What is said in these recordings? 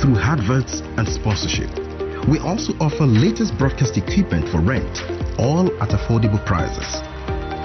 through adverts and sponsorship. We also offer latest broadcast equipment for rent, all at affordable prices.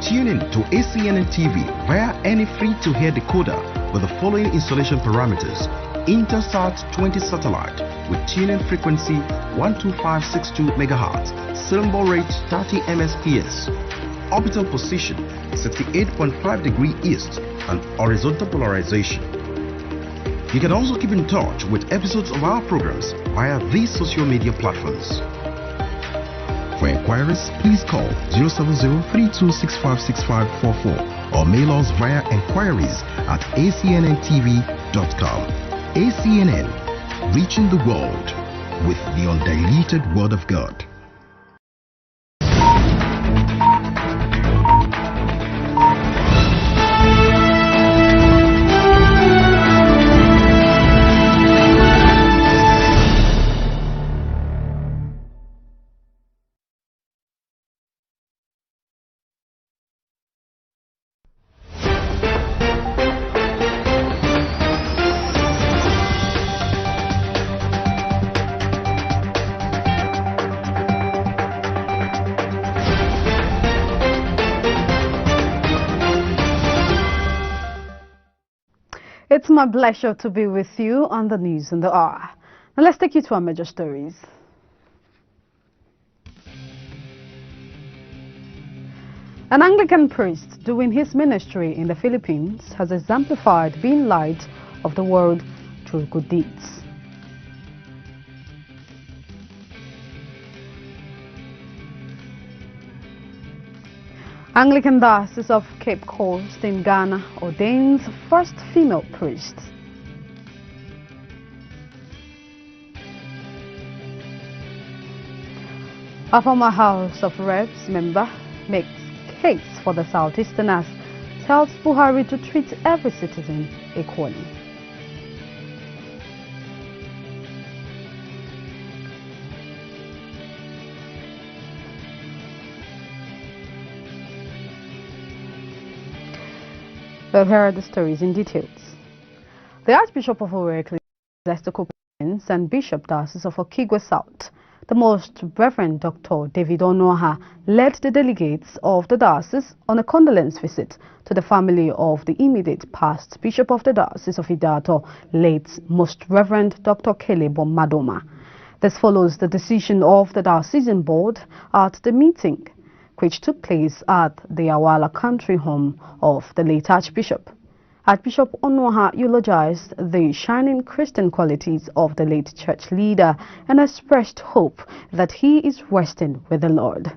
Tune in to Acnn TV via any free-to-air decoder with the following installation parameters: Intelsat 20 satellite with tuning frequency 12562 MHz, symbol rate 30 Mbps, orbital position 68.5 degree east, and horizontal polarization. You can also keep in touch with episodes of our programs via these social media platforms. For inquiries, please call 070-3265-6544 or mail us via enquiries@acnntv.com. ACNN, reaching the world with the undiluted Word of God. It's my pleasure to be with you on the news in the hour. Now let's take you to our major stories. An Anglican priest doing his ministry in the Philippines has exemplified being light of the world through good deeds. Anglican Diocese of Cape Coast in Ghana ordains first female priest. A former House of Reps member makes case for the Southeasterners, tells Buhari to treat every citizen equally. Well, here are the stories in details. The Archbishop of Owerri Ecclesiastical Province and Bishop Diocese of Okigwe South, the Most Reverend Dr. David Onoha, led the delegates of the diocese on a condolence visit to the family of the immediate past Bishop of the Diocese of Idato, late Most Reverend Dr. Kelebo Madoma. This follows the decision of the diocesan board at the meeting, which took place at the Awala country home of the late Archbishop. Archbishop Onoha eulogized the shining Christian qualities of the late church leader and expressed hope that he is resting with the Lord.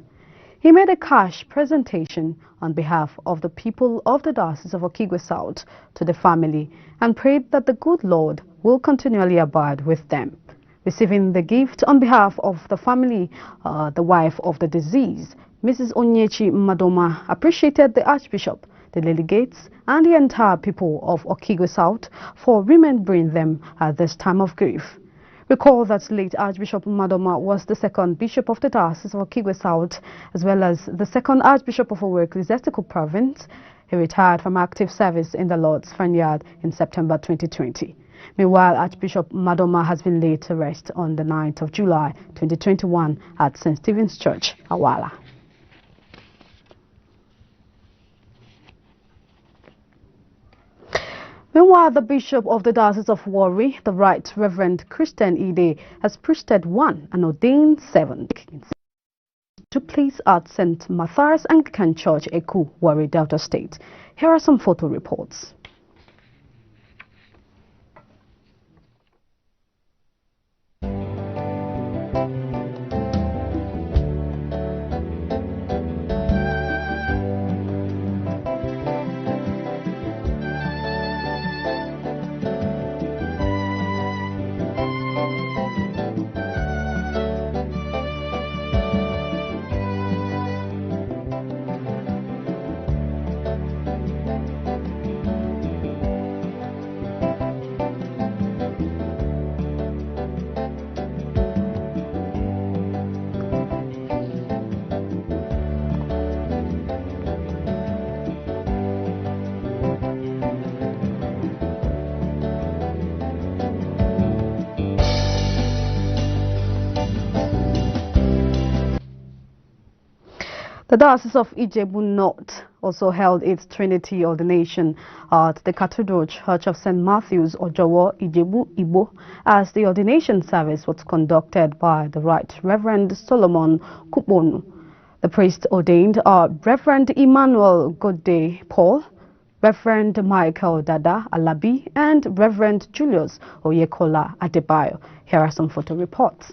He made a cash presentation on behalf of the people of the Diocese of Okigwe South to the family and prayed that the good Lord will continually abide with them. Receiving the gift on behalf of the family, the wife of the deceased, Mrs. Onyechi Madoma, appreciated the Archbishop, the delegates, and the entire people of Okigwe South for remembering them at this time of grief. Recall that late Archbishop Madoma was the second Bishop of the Diocese of Okigwe South, as well as the second Archbishop of Owerri Ecclesiastical Province. He retired from active service in the Lord's Vineyard in September 2020. Meanwhile, Archbishop Madoma has been laid to rest on the 9th of July 2021 at St. Stephen's Church, Awala. Meanwhile, the Bishop of the Diocese of Warri, the Right Reverend Christian Ide, has priested 1 and ordained 7. Took place at St. Matthias Anglican Church, Eku, Warri, Delta State. Here are some photo reports. The Diocese of Ijebu North also held its Trinity ordination at the Cathedral Church of St. Matthew's, Ojowo, Ijebu, Igbo, as the ordination service was conducted by the Right Reverend Solomon Kuponu. The priest ordained are Reverend Emmanuel Gode Paul, Reverend Michael Dada Alabi, and Reverend Julius Oyekola Adebayo. Here are some photo reports.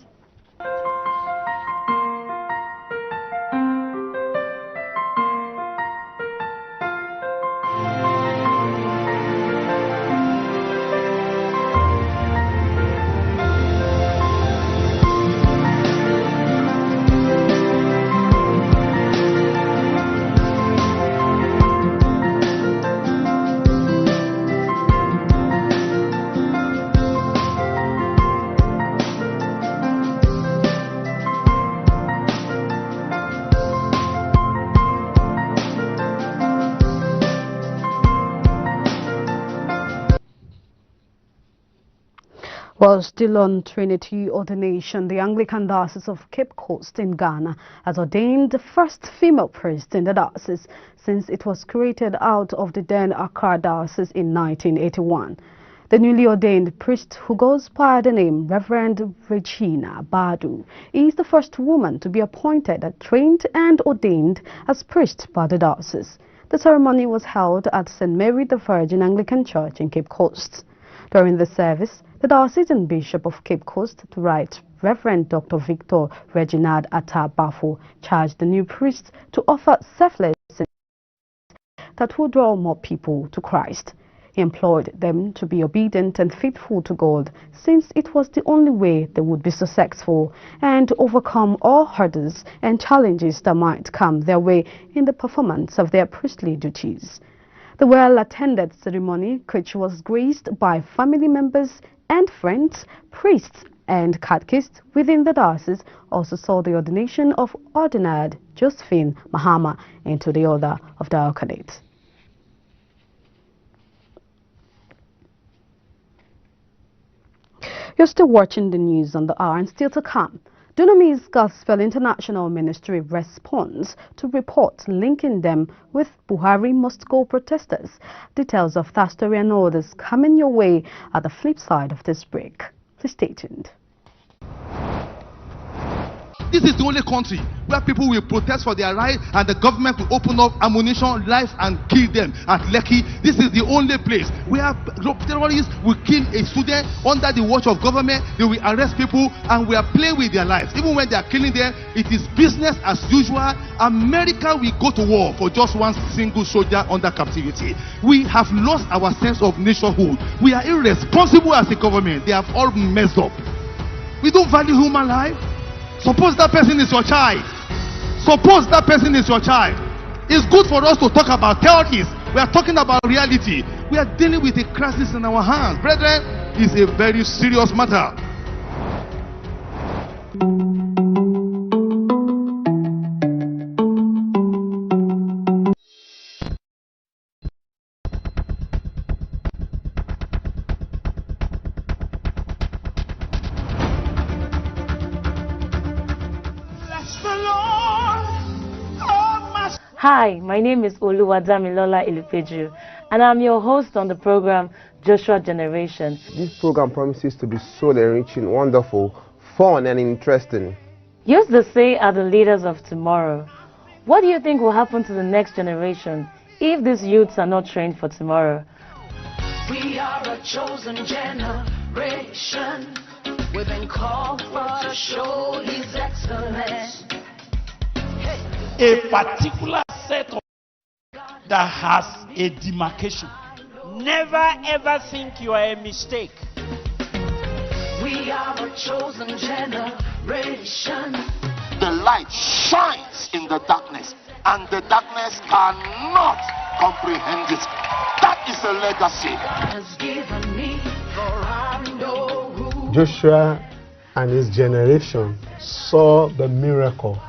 While still on Trinity ordination, the Anglican Diocese of Cape Coast in Ghana has ordained the first female priest in the diocese since it was created out of the then Accra Diocese in 1981. The newly ordained priest, who goes by the name Reverend Regina Badu, is the first woman to be appointed, trained and ordained as priest by the diocese. The ceremony was held at St. Mary the Virgin Anglican Church in Cape Coast. During the service, the Diocesan Bishop of Cape Coast, the Right Reverend Dr. Victor Reginald Atta Bafo, charged the new priests to offer selfless that will draw more people to Christ. He implored them to be obedient and faithful to God, since it was the only way they would be successful and overcome all hurdles and challenges that might come their way in the performance of their priestly duties. The well-attended ceremony, which was graced by family members and friends, priests and catechists within the diocese, also saw the ordination of Ordinary Josephine Mahama into the Order of Diaconate. You're still watching the news on the hour, and still to come. Dunamis Gospel International Ministry responds to reports linking them with Buhari must-go protesters. Details of that story and others coming your way at the flip side of this break. Please stay tuned. This is the only country where people will protest for their right and the government will open up ammunition, life and kill them. At Lekki, this is the only place where terrorists will kill a student under the watch of government. They will arrest people and we are playing with their lives. Even when they are killing them, it is business as usual. America will go to war for just one single soldier under captivity. We have lost our sense of nationhood. We are irresponsible as a government. They have all messed up. We don't value human life. Suppose that person is your child. Suppose that person is your child. It's good for us to talk about theories. We are talking about reality. We are dealing with a crisis in our hands. Brethren, it's a very serious matter. Hi, my name is Oluwadamilola Ilupeju, and I'm your host on the program Joshua Generation. This program promises to be so enriching, wonderful, fun and interesting. Yours the say are the leaders of tomorrow. What do you think will happen to the next generation if these youths are not trained for tomorrow? We are a chosen generation. We've been called for to show His excellence. A particular set of that has a demarcation. Never ever think you are a mistake. We are a chosen generation. The light shines in the darkness, and the darkness cannot comprehend it. That is a legacy. Has given me for I know who. Joshua and his generation saw the miracle.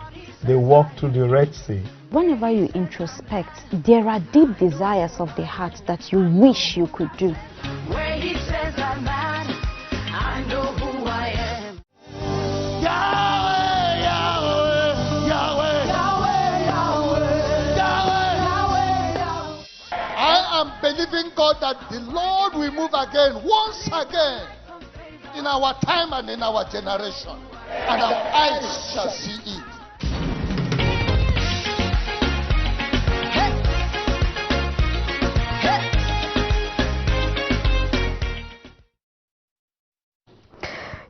They walked through the Red Sea. Whenever you introspect, there are deep desires of the heart that you wish you could do. Where He says I'm at, I know who I am. Yahweh, Yahweh, Yahweh, Yahweh, Yahweh. believing God that the Lord will move again, once again, in our time and in our generation. And our eyes shall see it.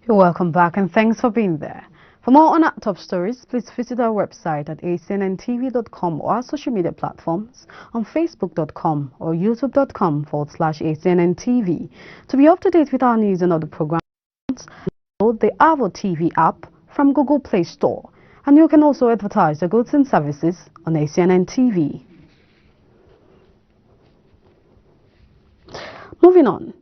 You're welcome back and thanks for being there. For more on our top stories, please visit our website at acnntv.com or our social media platforms on facebook.com or youtube.com/acnntv. To be up to date with our news and other programs, download the Avo TV app from Google Play Store. And you can also advertise your goods and services on ACNN TV. Moving on.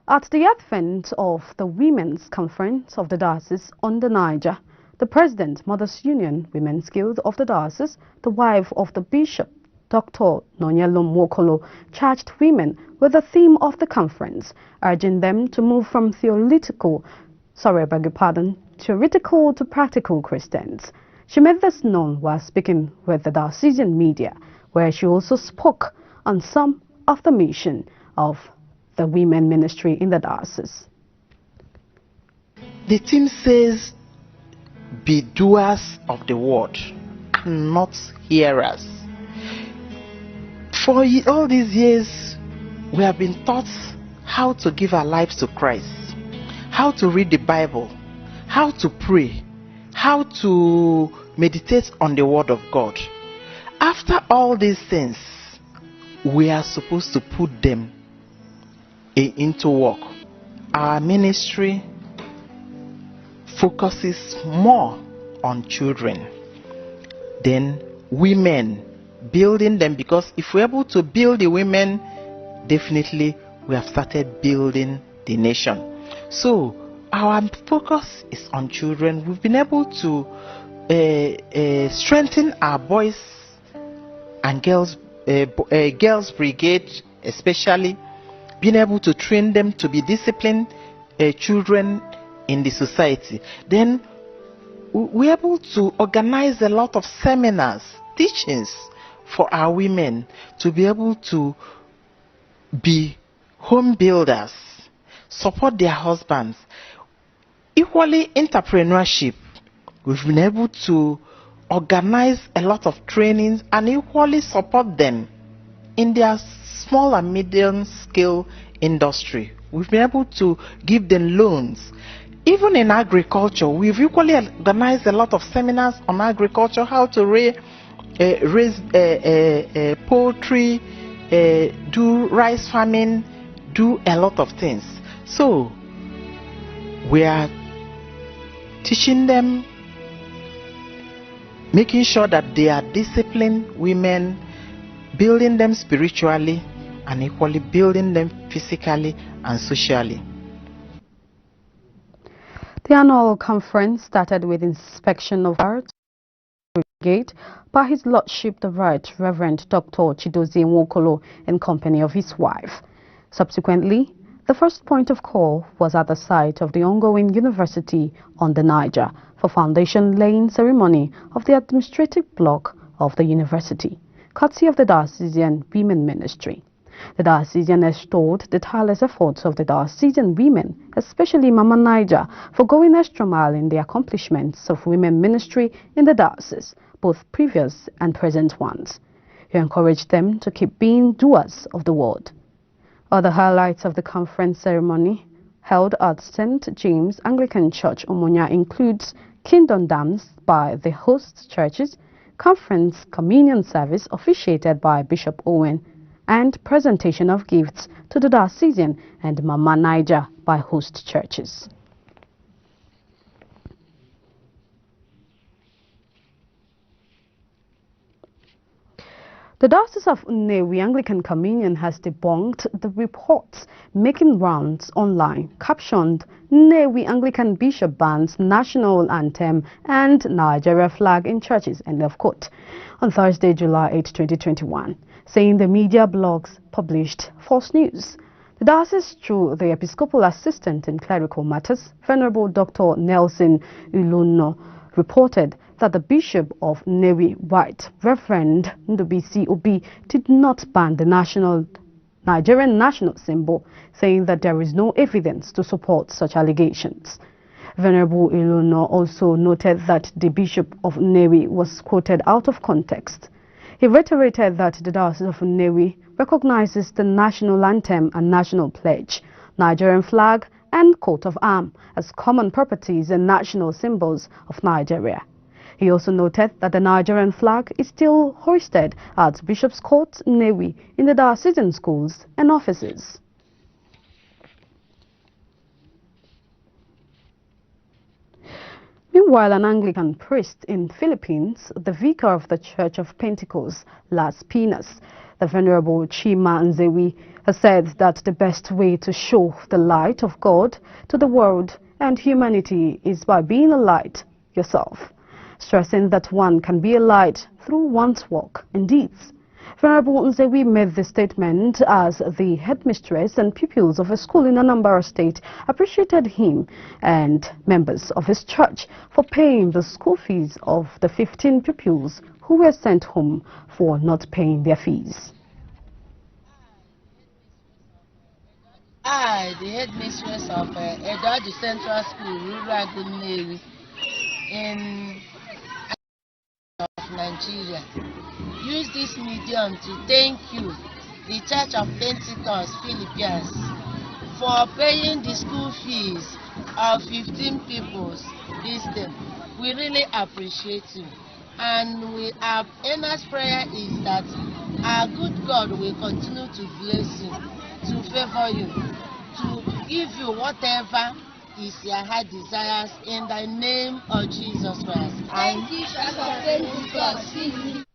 At the advent of the Women's Conference of the Diocese on the Niger, the President, Mothers Union Women's Guild of the Diocese, the wife of the Bishop, Dr. Nonyelo Mwokolo, charged women with the theme of the conference, urging them to move from theoretical to practical Christians. She made this known while speaking with the diocesan media, where she also spoke on some of the mission of the women ministry in the diocese. The theme says, be doers of the word and not hearers. For all these years, we have been taught how to give our lives to Christ, how to read the Bible, how to pray, how to meditate on the word of God. After all these things, we are supposed to put them into work. Our ministry focuses more on children than women, building them, because if we're able to build the women, definitely we have started building the nation. So our focus is on children. We've been able to strengthen our boys and girls brigade, especially being able to train them to be disciplined children in the society. Then we're able to organize a lot of seminars, teachings for our women to be able to be home builders, support their husbands. Equally, entrepreneurship. We've been able to organize a lot of trainings and equally support them in their small and medium scale industry. We've been able to give them loans. Even in agriculture, we've equally organized a lot of seminars on agriculture, how to raise poultry, do rice farming, do a lot of things. So we are teaching them, making sure that they are disciplined women, building them spiritually and equally building them physically and socially. The annual conference started with inspection of arts brigade by His Lordship the Right Reverend Dr. Chidozie Nwokolo in company of his wife. Subsequently, the first point of call was at the site of the ongoing University on the Niger for foundation laying ceremony of the administrative block of the university, courtesy of the Diocesan Women Ministry. The diocesan extolled the tireless efforts of the diocesan women, especially Mama Niger, for going extra mile in the accomplishments of women ministry in the diocese, both previous and present ones. He encouraged them to keep being doers of the word. Other highlights of the conference ceremony held at St. James Anglican Church, Omonia, includes Kingdom Dance by the host churches, conference communion service officiated by Bishop Owen, and presentation of gifts to the diocesan and Mama Niger by host churches. The Diocese of Nnewi Anglican Communion has debunked the reports making rounds online captioned Nnewi Anglican Bishop bans national anthem and Nigeria flag in churches, end of quote, on Thursday, July 8, 2021, saying the media blogs published false news. The diocese, through the Episcopal Assistant in Clerical Matters, Venerable Dr. Nelson Uluno, reported that the Bishop of Nnewi, Right Reverend Ndubisi Obi, did not ban the national Nigerian national symbol, saying that there is no evidence to support such allegations. Venerable Ilono also noted that the Bishop of Nnewi was quoted out of context. He reiterated that the Diocese of Nnewi recognizes the national anthem and national pledge, Nigerian flag and coat of arms as common properties and national symbols of Nigeria. He also noted that the Nigerian flag is still hoisted at Bishop's Court, Nnewi, in the diocesan schools and offices. Meanwhile, an Anglican priest in Philippines, the vicar of the Church of Pentecost, Las Piñas, the Venerable Chima Nzewi, has said that the best way to show the light of God to the world and humanity is by being a light yourself, stressing that one can be a light through one's work and deeds. Venerable Nzewi made this statement as the headmistress and pupils of a school in Anambra State appreciated him and members of his church for paying the school fees of the 15 pupils who were sent home for not paying their fees. I, the headmistress of Edo Central School, Rural Nnewi, in of Nigeria, use this medium to thank you, the Church of Pentecost Philippines, for paying the school fees of 15 pupils this term. We really appreciate you, and our earnest prayer is that our good God will continue to bless you, to favor you, to give you whatever is your heart desires in the name of Jesus Christ. Thank you, Church of Pentecost.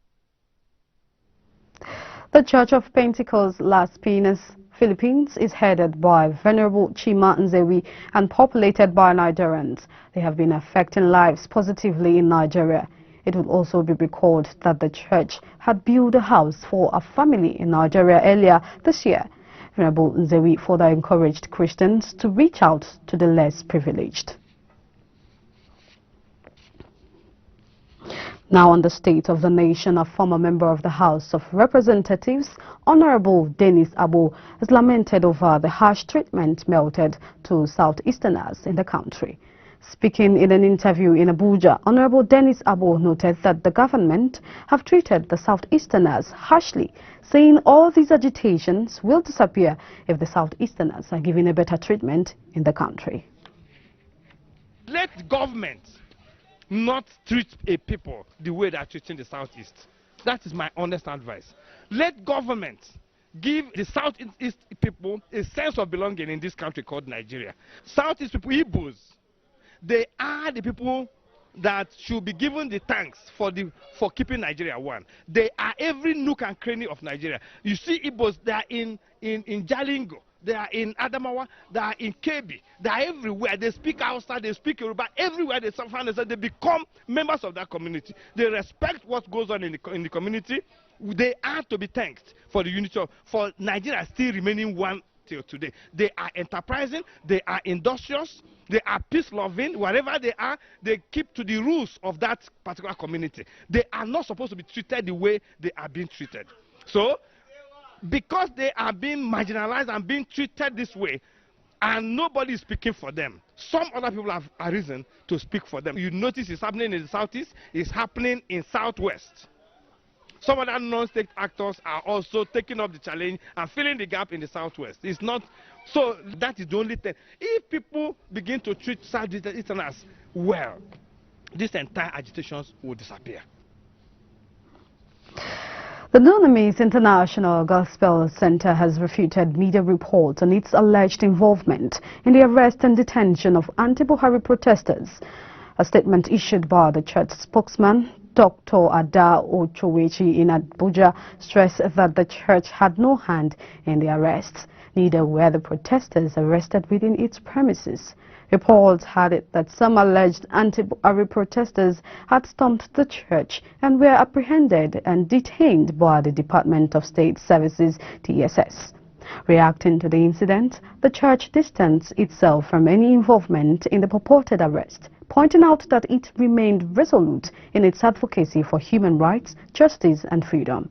The Church of Pentecost Las Piñas, Philippines is headed by Venerable Chima Nzewi and populated by Nigerians. They have been affecting lives positively in Nigeria. It would also be recalled that the church had built a house for a family in Nigeria earlier this year. Venerable Nzewi further encouraged Christians to reach out to the less privileged. Now on the state of the nation, a former member of the House of Representatives, Honorable Dennis Abo, has lamented over the harsh treatment meted to Southeasterners in the country. Speaking in an interview in Abuja, Honorable Dennis Abo noted that the government have treated the Southeasterners harshly, saying all these agitations will disappear if the Southeasterners are given a better treatment in the country. Let government not treat a people the way they are treating the Southeast. That is my honest advice. Let government give the Southeast people a sense of belonging in this country called Nigeria. Southeast people, Igbos, they are the people that should be given the thanks for keeping Nigeria one. They are every nook and cranny of Nigeria. You see Igbos, they are in Jalingo, they are in Adamawa, they are in Kebbi, they are everywhere. They speak Hausa, they speak Yoruba, everywhere they find themselves, they become members of that community. They respect what goes on in the community. They are to be thanked for the unity for Nigeria still remaining one till today. They are enterprising, they are industrious, they are peace-loving. Wherever they are, they keep to the rules of that particular community. They are not supposed to be treated the way they are being treated. So, because they are being marginalized and being treated this way, and nobody is speaking for them, some other people have arisen to speak for them. You notice it's happening in the Southeast, it's happening in Southwest. Some other non-state actors are also taking up the challenge and filling the gap in the Southwest. It's not, so that is the only thing. If people begin to treat Southeasterners well, these entire agitations will disappear. The Dunamis International Gospel Center has refuted media reports on its alleged involvement in the arrest and detention of anti-Buhari protesters. A statement issued by the church spokesman, Dr. Ada Ochowechi in Abuja, stressed that the church had no hand in the arrests, neither were the protesters arrested within its premises. Reports had it that some alleged anti-Buhari protesters had stormed the church and were apprehended and detained by the Department of State Services, DSS. Reacting to the incident, the church distanced itself from any involvement in the purported arrest, pointing out that it remained resolute in its advocacy for human rights, justice and freedom.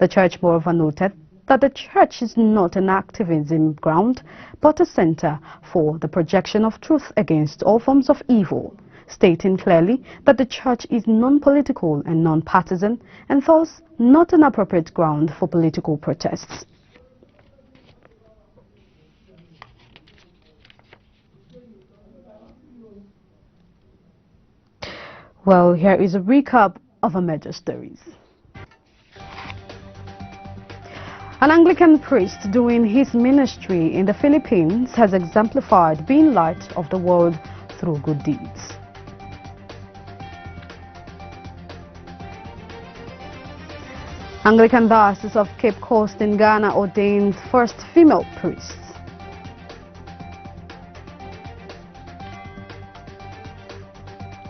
The church moreover noted that the church is not an activism ground, but a center for the projection of truth against all forms of evil, stating clearly that the church is non-political and non-partisan, and thus not an appropriate ground for political protests. Well, here is a recap of our major stories. An Anglican priest doing his ministry in the Philippines has exemplified being light of the world through good deeds. Anglican Diocese of Cape Coast in Ghana ordains first female priest.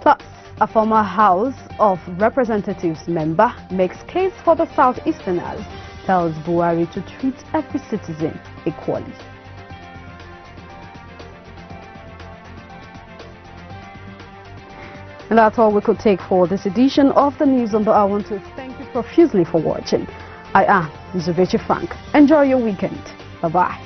Plus, a former House of Representatives member makes case for the Southeasterners, tells Buhari to treat every citizen equally. And that's all we could take for this edition of the News on the Hour. I want to thank you profusely for watching. I am Zubechi Frank. Enjoy your weekend. Bye-bye.